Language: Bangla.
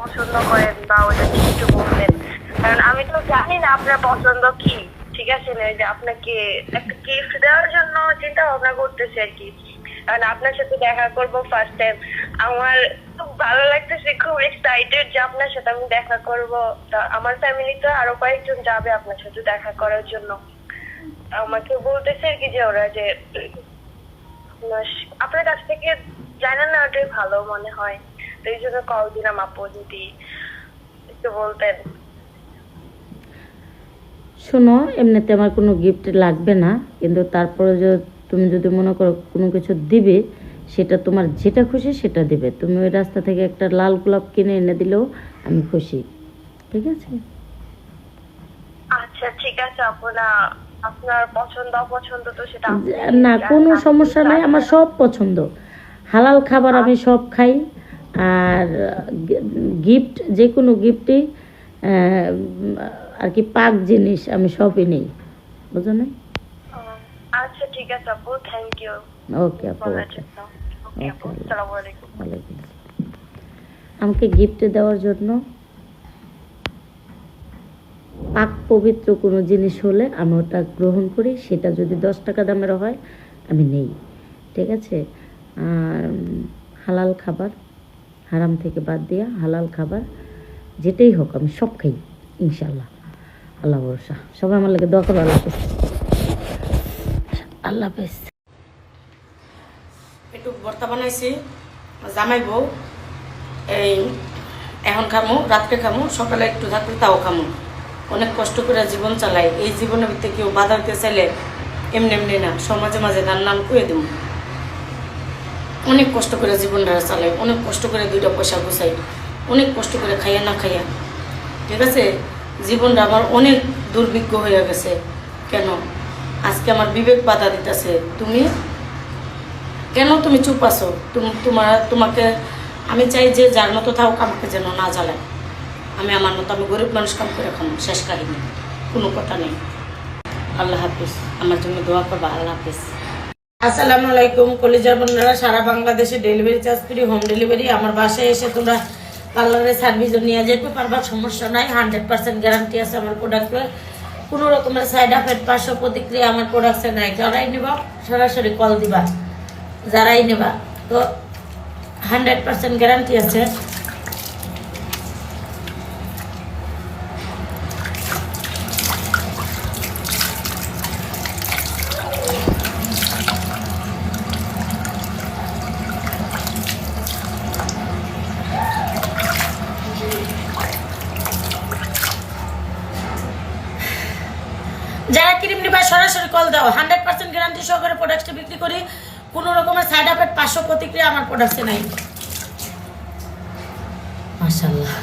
পছন্দ করেন বা ওটা কি একটু বলবেন, কারণ আমি তো জানি না আপনার পছন্দ কি। ঠিক আছে না, ওই যে আপনাকে একটা গিফট দেওয়ার জন্য চিন্তা ভাবনা করতেছি আর কি, কারণ আপনার সাথে দেখা করব ফার্স্ট টাইম। আমার খুব ভালো লাগতেছে, খুব এক্সাইটেড যে আপনার সাথে আমি দেখা করব। আমার ফ্যামিলিতে আরো কয়েকজন যাবে আপনার সাথে দেখা করার জন্য। আমাকে বলতেছে আর কি যে ওরা যে আপনার কাছ থেকে জানেন না, ওটাই ভালো মনে হয়, তো এই জন্য কল দিলাম। আপু যদি একটু বলতেন। শোনো, এমনিতে আমার কোনো গিফট লাগবে না, কিন্তু তারপরে তুমি যদি মনে করো কোনো কিছু দিবে, সেটা তোমার যেটা খুশি সেটা দিবে। তুমি ওই রাস্তা থেকে একটা লাল গোলাপ কিনে এনে দিলেও আমি খুশি, ঠিক আছে? আচ্ছা ঠিক আছে আপু, না আপনার পছন্দ অপছন্দ তো সেটা না, কোনো সমস্যা নাই, আমার সব পছন্দ। হালাল খাবার আমি সব খাই, আর গিফট যে কোনো গিফটই আর কি পাক জিনিস আমি সবই নেই, বুঝো না? আচ্ছা ঠিক আছে আপু, থ্যাংক ইউ। ওকে আপু, ওকে ওকে আপু, আসসালামু আলাইকুম। ওয়ালাইকুম আসসালাম। আমাকে গিফট দেওয়ার জন্য পাক পবিত্র কোনো জিনিস হলে আমি ওটা গ্রহণ করি, সেটা যদি 10 টাকা দামের হয় আমি নেই, ঠিক আছে? আর হালাল খাবার, হারাম থেকে বাদ দিয়া হালাল খাবার যেটাই হোক আমি সব খাই ইনশাল্লাহ। আল্লাহ ভরসা। সবাই আমার লাগে দোয়া করো। আল্লাহ হাফেজ। আল্লাহ হাফেজ। একটু ভর্তা বানাইছি, জামাই বউ এই এখন খামো, রাত্রে খামো, সকালে একটু থাকলে তাও খামো। অনেক কষ্ট করে জীবন চালাই, এই জীবনের ভিতরে কেউ বাধা দিতে চাইলে এমনি এমনি না, সমাজে মাঝে গান নাম কুয়ে দেব। অনেক কষ্ট করে জীবনটা চালাই, অনেক কষ্ট করে 2টা পয়সা গুছাই, অনেক কষ্ট করে খাইয়া না খাইয়া, ঠিক আছে? জীবনটা আমার অনেক দুর্ভিক্ষ হয়ে গেছে। কেন আজকে আমার বিবেক বাধা দিতেছে, তুমি কেন তুমি চুপ আছো? তোমাকে আমি চাই যে যার মতো থাকুক, আমাকে যেন না জ্বালায়। আমি আমার মতো, আমি গরিব মানুষ, কাম করে খাম, শেষ কাহিনী, কোনো কথা নেই। আল্লাহ হাফিজ। আমার জন্য দোয়া করবা। আল্লাহ হাফিজ। আসসালামু আলাইকুম কলিজার বোনেরা, সারা বাংলাদেশে delivery charge free, home delivery. আমার বাসায় এসে তোমরা পার্লারের সার্ভিসও নিয়ে যেতে পারবা, সমস্যা নাই। 100% গ্যারান্টি আছে আমার প্রোডাক্টে, কোনো রকমের সাইড এফেক্ট, পার্শ্ব প্রতিক্রিয়া আমার প্রোডাক্টে নাই। যারাই নেবা সরাসরি কল দিবা, যারাই নেবা তো 100% গ্যারান্টি আছে। যারা ক্রিম নিবা সরাসরি কল দাও, 100% গ্যারান্টি সহকারে প্রোডাক্টটা বিক্রি করি, কোনো রকমের সাইড এফেক্ট, পার্শ্ব প্রতিক্রিয়া আমার প্রোডাক্টে নাই। মাশাআল্লাহ।